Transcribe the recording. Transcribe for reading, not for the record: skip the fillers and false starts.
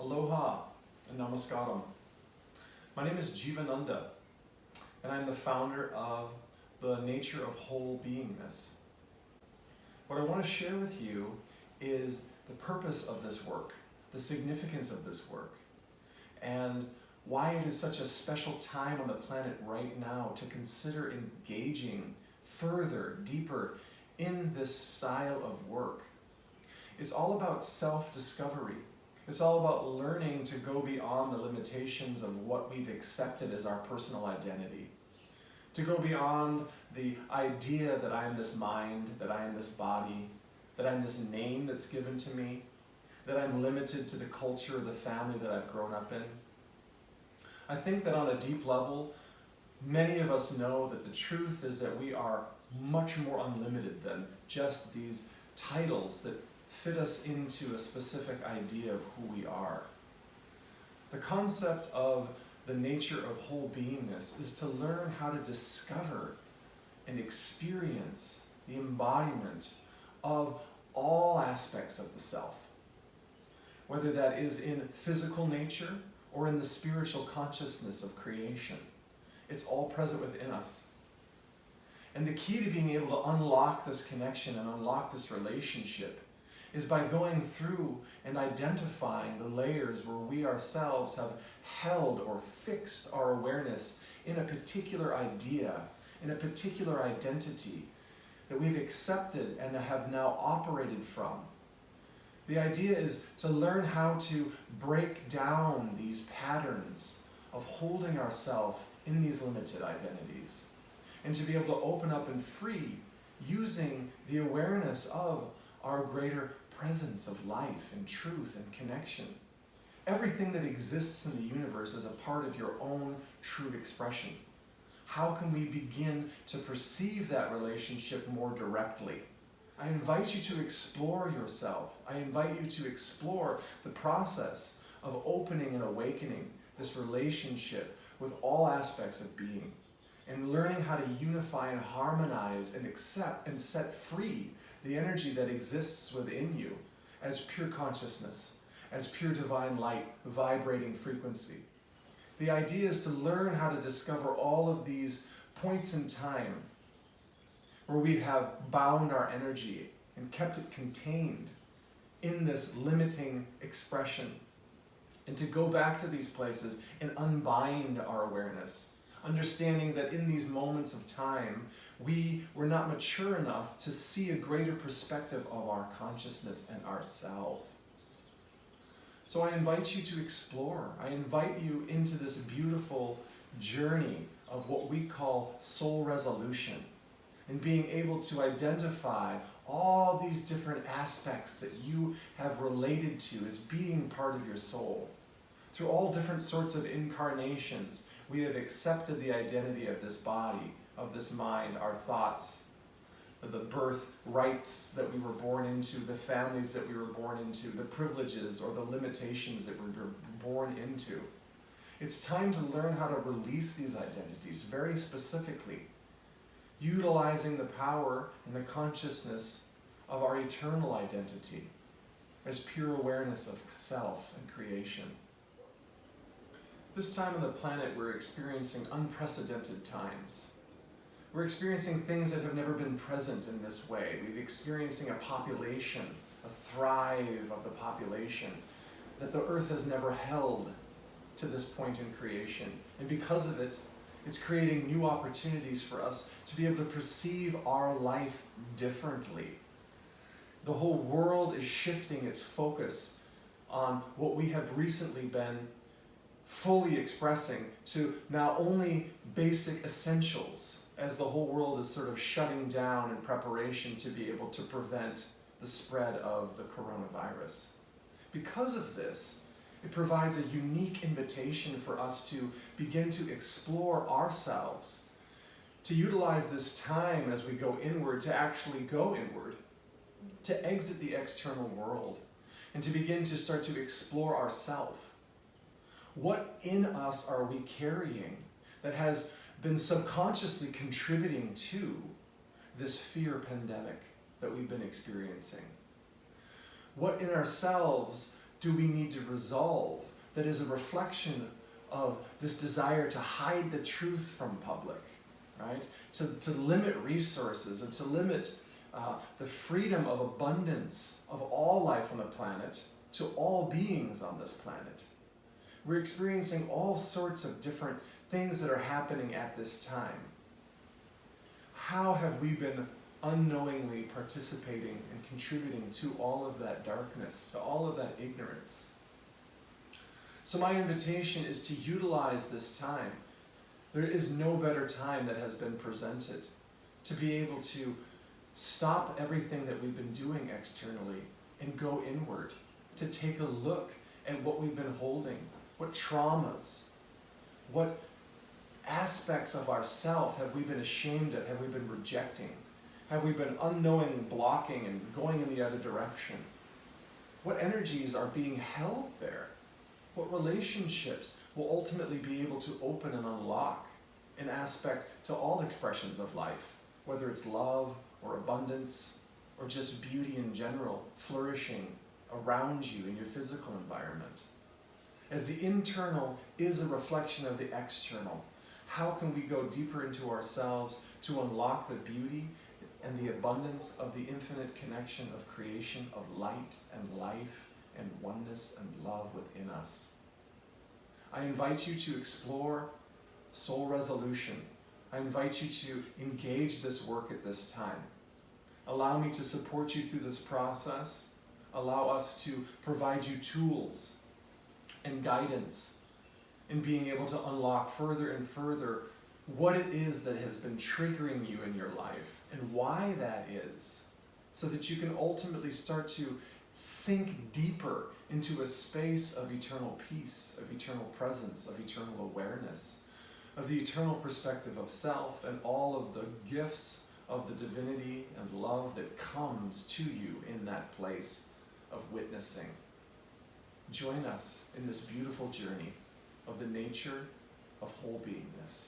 Aloha and Namaskaram. My name is Jivananda, and I'm the founder of the Nature of Whole Beingness. What I want to share with you is the purpose of this work, the significance of this work, and why it is such a special time on the planet right now to consider engaging further, deeper in this style of work. It's all about self-discovery. It's all about learning to go beyond the limitations of what we've accepted as our personal identity. To go beyond the idea that I am this mind, that I am this body, that I'm this name that's given to me, that I'm limited to the culture or the family that I've grown up in. I think that on a deep level, many of us know that the truth is that we are much more unlimited than just these titles that fit us into a specific idea of who we are. The concept of the nature of whole beingness is to learn how to discover and experience the embodiment of all aspects of the self, whether that is in physical nature or in the spiritual consciousness of creation. It's all present within us. And the key to being able to unlock this connection and unlock this relationship is by going through and identifying the layers where we ourselves have held or fixed our awareness in a particular idea, in a particular identity that we've accepted and have now operated from. The idea is to learn how to break down these patterns of holding ourselves in these limited identities, and to be able to open up and free using the awareness of our greater presence of life and truth and connection. Everything that exists in the universe is a part of your own true expression. How can we begin to perceive that relationship more directly? I invite you to explore yourself. I invite you to explore the process of opening and awakening this relationship with all aspects of being, and learning how to unify and harmonize and accept and set free the energy that exists within you as pure consciousness, as pure divine light, vibrating frequency. The idea is to learn how to discover all of these points in time where we have bound our energy and kept it contained in this limiting expression, and to go back to these places and unbind our awareness, understanding that in these moments of time, we were not mature enough to see a greater perspective of our consciousness and ourself. So I invite you to explore. I invite you into this beautiful journey of what we call soul resolution, and being able to identify all these different aspects that you have related to as being part of your soul. Through all different sorts of incarnations, we have accepted the identity of this body, of this mind, our thoughts, the birth rights that we were born into, the families that we were born into, the privileges or the limitations that we were born into. It's time to learn how to release these identities very specifically, utilizing the power and the consciousness of our eternal identity as pure awareness of self and creation. This time on the planet, we're experiencing unprecedented times. We're experiencing things that have never been present in this way. We're experiencing a population, a thrive of the population that the earth has never held to this point in creation. And because of it, it's creating new opportunities for us to be able to perceive our life differently. The whole world is shifting its focus on what we have recently been fully expressing to now only basic essentials, as the whole world is sort of shutting down in preparation to be able to prevent the spread of the coronavirus. Because of this, it provides a unique invitation for us to begin to explore ourselves, to utilize this time as we go inward, to actually go inward, to exit the external world, and to begin to start to explore ourselves. What in us are we carrying that has been subconsciously contributing to this fear pandemic that we've been experiencing? What in ourselves do we need to resolve that is a reflection of this desire to hide the truth from public, right? To limit resources and to limit the freedom of abundance of all life on the planet to all beings on this planet. We're experiencing all sorts of different things that are happening at this time. How have we been unknowingly participating and contributing to all of that darkness, to all of that ignorance? So my invitation is to utilize this time. There is no better time that has been presented to be able to stop everything that we've been doing externally and go inward, to take a look at what we've been holding, what traumas, what aspects of ourself have we been ashamed of, have we been rejecting, have we been unknowingly blocking and going in the other direction? What energies are being held there? What relationships will ultimately be able to open and unlock an aspect to all expressions of life, whether it's love or abundance or just beauty in general, flourishing around you in your physical environment. As the internal is a reflection of the external, how can we go deeper into ourselves to unlock the beauty and the abundance of the infinite connection of creation, of light and life and oneness and love within us? I invite you to explore soul resolution. I invite you to engage this work at this time. Allow me to support you through this process. Allow us to provide you tools and guidance in being able to unlock further and further what it is that has been triggering you in your life and why that is, so that you can ultimately start to sink deeper into a space of eternal peace, of eternal presence, of eternal awareness, of the eternal perspective of self and all of the gifts of the divinity and love that comes to you in that place of witnessing. Join us in this beautiful journey of the nature of whole beingness.